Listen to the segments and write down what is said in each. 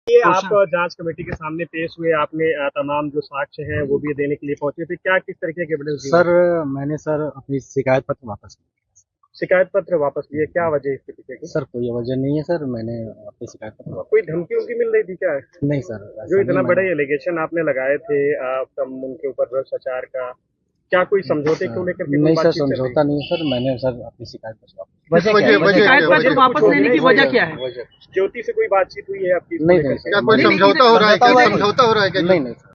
ये आप जांच कमेटी के सामने पेश हुए, आपने तमाम जो साक्ष्य हैं वो भी देने के लिए पहुंचे थे, क्या किस तरीके के एविडेंस दिए? सर मैंने सर अपनी शिकायत पत्र वापस लिया। शिकायत पत्र वापस लिए, क्या वजह इसके पीछे की? सर कोई वजह नहीं है सर, मैंने अपनी शिकायत पत्र वापस। कोई धमकी उनकी मिल रही थी क्या? नहीं सर, जो इतना बड़े एलिगेशन आपने लगाए थे उनके ऊपर भ्रष्टाचार का, क्या कोई समझौते को लेकर के? नहीं सर, समझौता नहीं है सर, मैंने सर अपनी शिकायत पत्र शिकायत वापस लेने की वजह क्या है? ज्योति से कोई बातचीत हुई है आपकी? नहीं क्या कोई समझौता हो रहा है? क्या समझौता हो रहा है? क्या नहीं सर।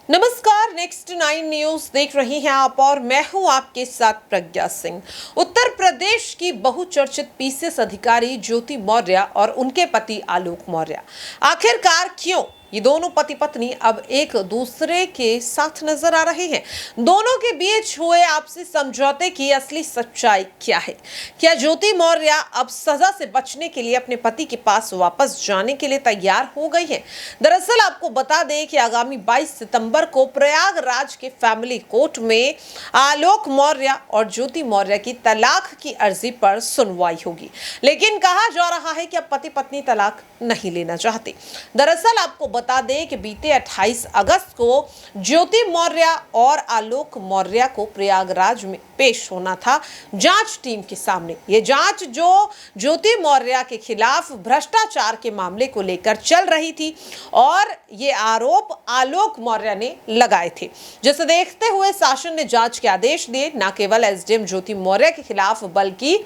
नमस्कार, नेक्स्ट 9 न्यूज देख रही हैं आप और मैं हूं आपके साथ प्रज्ञा सिंह। उत्तर प्रदेश की बहुचर्चित पीसीएस अधिकारी ज्योति मौर्य और उनके पति आलोक मौर्य आखिरकार क्यों ये दोनों पति पत्नी अब एक दूसरे के साथ नजर आ रहे हैं? दोनों के बीच हुए आपसी समझौते की असली सच्चाई क्या है? क्या ज्योति मौर्य अब सजा से बचने के लिए अपने पति के पास वापस जाने के लिए तैयार हो गई है? दरअसल आपको बता दें कि आगामी 22 सितंबर को प्रयागराज के फैमिली कोर्ट में आलोक मौर्य और ज्योति मौर्य की तलाक की अर्जी पर सुनवाई होगी, लेकिन कहा जा रहा है कि अब पति पत्नी तलाक नहीं लेना चाहते। दरअसल आपको बता दें कि बीते 28 अगस्त को ज्योति मौर्य और आलोक मौर्य को प्रयागराज में पेश होना था जांच टीम के सामने। ये जांच जो ज्योति मौर्य के खिलाफ भ्रष्टाचार के मामले को लेकर चल रही थी और ये आरोप आलोक मौर्य ने लगाए थे, जिसे देखते हुए शासन ने जांच के आदेश दिए, न केवल एसडीएम ज्योति मौर्य के खिलाफ बल्कि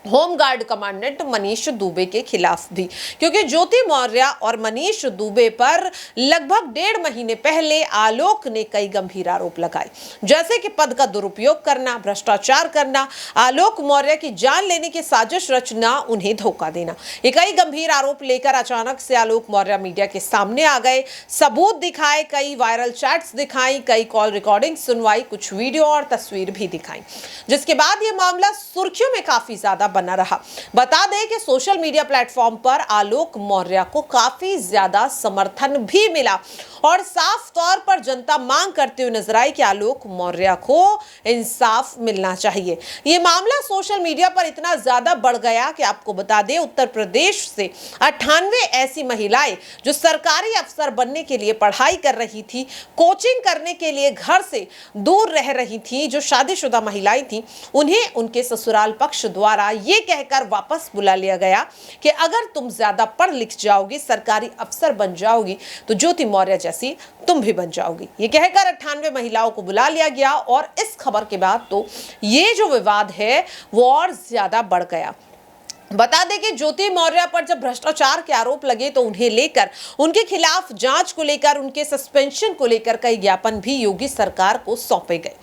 होमगार्ड कमांडेंट मनीष दुबे के खिलाफ भी, क्योंकि ज्योति मौर्य और मनीष दुबे पर लगभग 1.5 महीने पहले आलोक ने कई गंभीर आरोप लगाए, जैसे कि पद का दुरुपयोग करना, भ्रष्टाचार करना, आलोक मौर्य की जान लेने की साजिश रचना, उन्हें धोखा देना। ये कई गंभीर आरोप लेकर अचानक से आलोक मौर्य मीडिया के सामने आ गए, सबूत दिखाए, कई वायरल चैट्स दिखाई, कई कॉल रिकॉर्डिंग सुनवाई, कुछ वीडियो और तस्वीर भी दिखाई, जिसके बाद ये मामला सुर्खियों में काफी ज्यादा बना रहा। बता दें कि सोशल मीडिया प्लेटफॉर्म पर आलोक मौर्य को काफी ज्यादा समर्थन भी मिला और साफ तौर पर जनता मांग करते हुए नजर आई कि आलोक मौर्य को इंसाफ मिलना चाहिए। यह मामला सोशल मीडिया पर इतना ज्यादा बढ़ गया कि आपको बता दें उत्तर प्रदेश से 98 ऐसी महिलाएं जो सरकारी अफसर बनने के लिए पढ़ाई कर रही थी, कोचिंग करने के लिए घर से दूर रह रही थी, जो शादीशुदा महिलाएं थी, उन्हें उनके ससुराल पक्ष द्वारा ये कहकर वापस बुला लिया गया कि अगर तुम ज्यादा पढ़ लिख जाओगी, सरकारी अफसर बन जाओगी, तो ज्योति मौर्य जैसी तुम भी बन जाओगी। ये कहकर 98 महिलाओं को बुला लिया गया और इस खबर के बाद तो ये जो विवाद है वो और ज्यादा बढ़ गया। बता दें कि ज्योति मौर्य पर जब भ्रष्टाचार के आरोप लगे तो उन्हें लेकर, उनके खिलाफ जांच को लेकर, उनके सस्पेंशन को लेकर कई ज्ञापन भी योगी सरकार को सौंपे गए।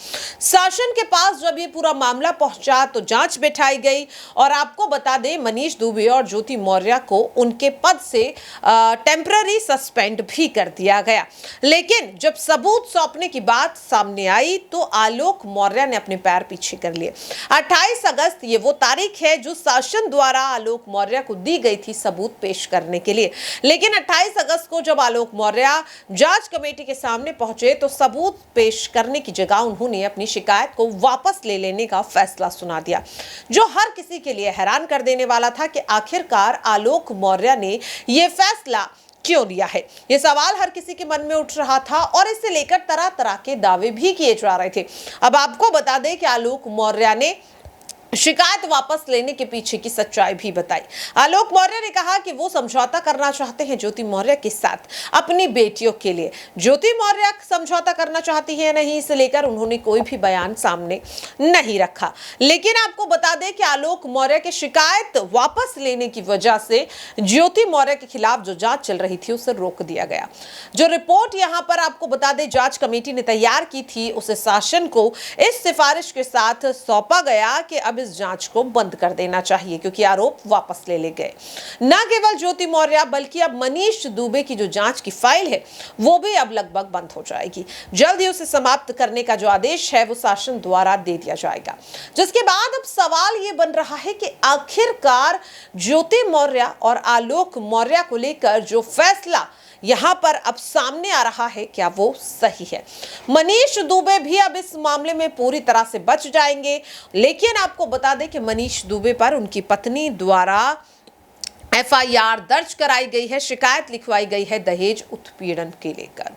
शासन के पास जब ये पूरा मामला पहुंचा तो जांच बैठाई गई और आपको बता दें मनीष दुबे और ज्योति मौर्य को उनके पद से टेम्पररी सस्पेंड भी कर दिया गया। लेकिन जब सबूत सौंपने की बात सामने आई तो आलोक मौर्य ने अपने पैर पीछे कर लिए। 28 अगस्त ये वो तारीख है जो शासन द्वारा आलोक मौर्य को दी गई थी सबूत पेश करने के लिए। लेकिन 28 अगस्त को जब आलोक मौर्य जांच कमेटी के सामने पहुंचे तो सबूत पेश करने की जगह उन्होंने अपनी शिकायत को वापस ले लेने का फैसला सुना दिया, जो हर किसी के लिए हैरान कर देने वाला था कि आखिरकार आलोक मौर्य ने यह फैसला क्यों लिया है। यह सवाल हर किसी के मन में उठ रहा था और इसे लेकर तरह तरह के दावे भी किए जा रहे थे। अब आपको बता दें कि आलोक मौर्य ने शिकायत वापस लेने के पीछे की सच्चाई भी बताई। आलोक मौर्य ने कहा कि वो समझौता करना चाहते हैं ज्योति मौर्य के साथ अपनी बेटियों के लिए। ज्योति मौर्य समझौता करना चाहती है नहीं, इसे लेकर उन्होंने कोई भी बयान सामने नहीं रखा। लेकिन आपको बता दें कि आलोक मौर्य की शिकायत वापस लेने की वजह से ज्योति मौर्य के खिलाफ जो जांच चल रही थी उसे रोक दिया गया। जो रिपोर्ट यहां पर आपको बता दें जांच कमेटी ने तैयार की थी, उसे शासन को इस सिफारिश के साथ सौंपा गया कि अब इस जांच को बंद कर देना चाहिए क्योंकि आरोप वापस ले गए। न केवल ज्योति मौर्य बल्कि अब मनीष दुबे की जो जांच की फाइल है वो भी अब लगभग बंद हो जाएगी। जल्द ही उसे समाप्त करने का जो आदेश है वो शासन द्वारा दे दिया जाएगा, जिसके बाद अब सवाल ये बन रहा है कि आखिरकार ज्योति मौर्य और आलोक मौर्य को लेकर जो फैसला यहां पर अब सामने आ रहा है क्या वो सही है। मनीष दुबे भी अब इस मामले में पूरी तरह से बच जाएंगे, लेकिन आपको बता दें कि मनीष दुबे पर उनकी पत्नी द्वारा FIR दर्ज कराई गई है, शिकायत लिखवाई गई है दहेज उत्पीड़न के लेकर।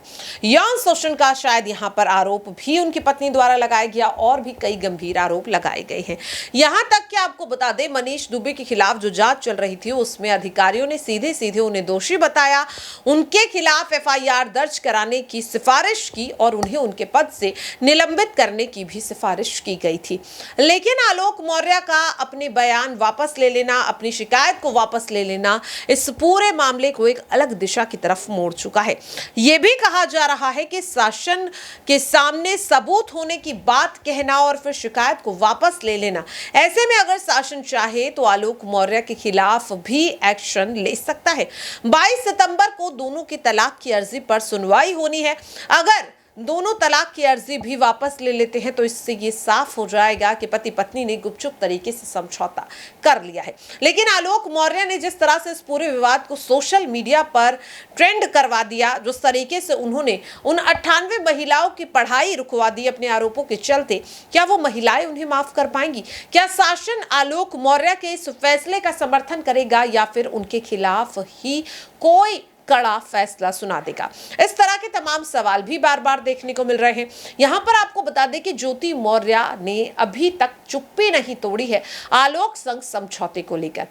यौन शोषण का शायद यहां पर आरोप भी उनकी पत्नी द्वारा लगाया गया और भी कई गंभीर आरोप लगाए गए हैं। यहां तक कि आपको बता दें मनीष दुबे के खिलाफ जो जांच चल रही थी उसमें अधिकारियों ने सीधे सीधे उन्हें दोषी बताया, उनके खिलाफ FIR दर्ज कराने की सिफारिश की और उन्हें उनके पद से निलंबित करने की भी सिफारिश की गई थी। लेकिन आलोक मौर्य का अपने बयान वापस ले लेना, अपनी शिकायत को वापस ले लेना इस पूरे मामले को एक अलग दिशा की तरफ मोड़ चुका है। यह भी कहा जा रहा है कि शासन के सामने सबूत होने की बात कहना और फिर शिकायत को वापस ले लेना, ऐसे में अगर शासन चाहे तो आलोक मौर्य के खिलाफ भी एक्शन ले सकता है। 22 सितंबर को दोनों की तलाक की अर्जी पर सुनवाई होनी है। अगर दोनों तलाक की अर्जी भी वापस ले लेते हैं तो इससे ये साफ हो जाएगा कि पति पत्नी ने गुपचुप तरीके से समझौता कर लिया है। लेकिन आलोक मौर्य ने जिस तरह से इस पूरे विवाद को सोशल मीडिया पर ट्रेंड करवा दिया, जिस तरीके से उन्होंने उन 98 महिलाओं की पढ़ाई रुकवा दी अपने आरोपों के चलते, क्या वो महिलाएं उन्हें माफ कर पाएंगी? क्या शासन आलोक मौर्य के इस फैसले का समर्थन करेगा या फिर उनके खिलाफ ही कोई कड़ा फैसला सुना देगा? इस तरह के तमाम सवाल भी बार बार देखने को मिल रहे हैं। यहां पर आपको बता दें कि ज्योति मौर्य ने अभी तक चुप्पी नहीं तोड़ी है आलोक संग समझौते को लेकर।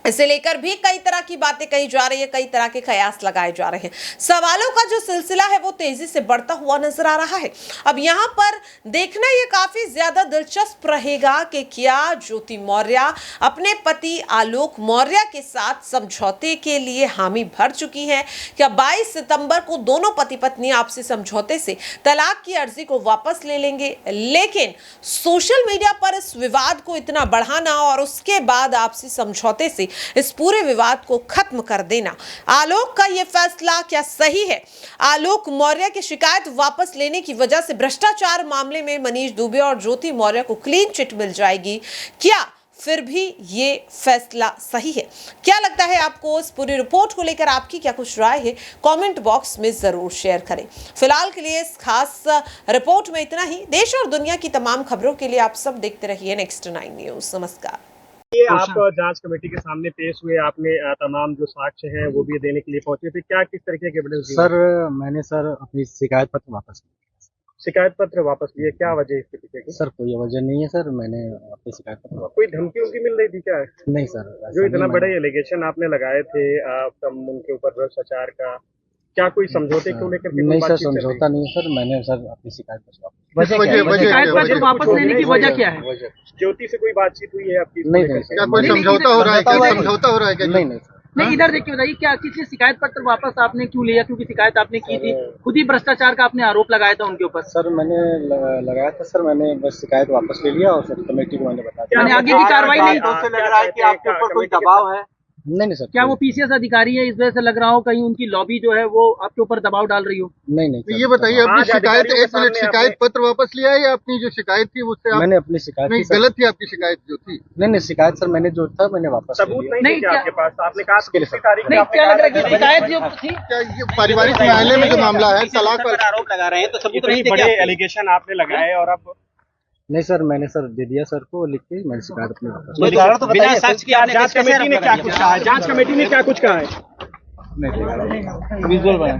इसे लेकर भी कई तरह की बातें कही जा रही है, कई तरह के कयास लगाए जा रहे हैं। सवालों का जो सिलसिला है वो तेजी से बढ़ता हुआ नजर आ रहा है। अब यहाँ पर देखना ये काफी ज्यादा दिलचस्प रहेगा कि क्या ज्योति मौर्य अपने पति आलोक मौर्य के साथ समझौते के लिए हामी भर चुकी है? क्या 22 सितंबर को दोनों पति पत्नी आपसी समझौते से तलाक की अर्जी को वापस ले लेंगे? लेकिन सोशल मीडिया पर इस विवाद को इतना बढ़ाना और उसके बाद आपसी समझौते से इस पूरे विवाद को खत्म कर देना, आलोक का यह फैसला क्या सही है? आलोक मौर्य की शिकायत वापस लेने की वजह से भ्रष्टाचार मामले में मनीष दुबे और ज्योति मौर्य को क्लीन चिट मिल जाएगी? क्या फिर भी ये फैसला सही है? क्या लगता है आपको? इस पूरी रिपोर्ट को लेकर आपकी क्या कुछ राय है? कमेंट बॉक्स में जरूर शेयर करें। फिलहाल के लिए इस खास रिपोर्ट में इतना ही। देश और दुनिया की तमाम खबरों के लिए आप सब देखते रहिए नेक्स्ट 9 न्यूज। नमस्कार। ये आप जांच कमेटी के सामने पेश हुए, आपने तमाम जो साक्ष्य हैं वो भी देने के लिए पहुंचे, फिर क्या किस तरीके के एविडेंस दिए? सर मैंने अपनी शिकायत पत्र वापस लिया। शिकायत पत्र वापस लिए, क्या वजह इसके पीछे की? सर कोई वजह नहीं है सर, मैंने अपनी शिकायत पत्र वापस। कोई धमकी उनकी मिल रही थी क्या? नहीं सर, जो इतना बड़े एलिगेशन आपने लगाए थे उनके ऊपर भ्रष्टाचार का, क्या कोई समझौते को लेकर? नहीं सर, समझौता नहीं है सर, मैंने सर अपनी शिकायत पत्र वापस। शिकायत पत्र वापस लेने की वजह क्या है? ज्योति से कोई बातचीत हुई है आपकी? नहीं, क्या कोई समझौता हो रहा है? क्या समझौता हो रहा है? क्या नहीं नहीं सर। नहीं, इधर देखिए बताइए, क्या किसी शिकायत पत्र वापस आपने क्यों लिया? क्योंकि शिकायत आपने की थी, खुद ही भ्रष्टाचार का आपने आरोप लगाया था उनके ऊपर। सर मैंने लगाया था सर, मैंने बस शिकायत वापस ले लिया और सर कमेटी को मैंने बता दिया। आगे की कार्रवाई नहीं? लग रहा है कि आपके ऊपर कोई दबाव है? नहीं सर। क्या वो PCS अधिकारी है, इस वजह से लग रहा हो कहीं उनकी लॉबी जो है वो आपके ऊपर दबाव डाल रही हो? नहीं तो ये बताइए, अपनी शिकायत एक मिनट, शिकायत पत्र वापस लिया है या अपनी जो शिकायत थी उससे मैंने अपनी शिकायत नहीं, गलत थी आपकी शिकायत जो थी? नहीं शिकायत सर मैंने जो था मैंने वापस सबूत नहीं क्या आपके पास? आपने कहा नहीं, क्या लग रहा है कि शिकायत जो थी? क्या ये पारिवारिक न्यायालय में जो मामला है, तलाक पर आरोप लगा रहे हैं, तो सबूत नहीं बड़े एलिगेशन आपने लगाए और अब नहीं सर, मैंने सर दे दिया सर को लिख के, मैंने शिकायत अपनी वापस। बिना सच की आपने जांच कमेटी ने क्या कुछ कहा है? जांच कमेटी ने क्या कुछ कहा है? विजुअल बना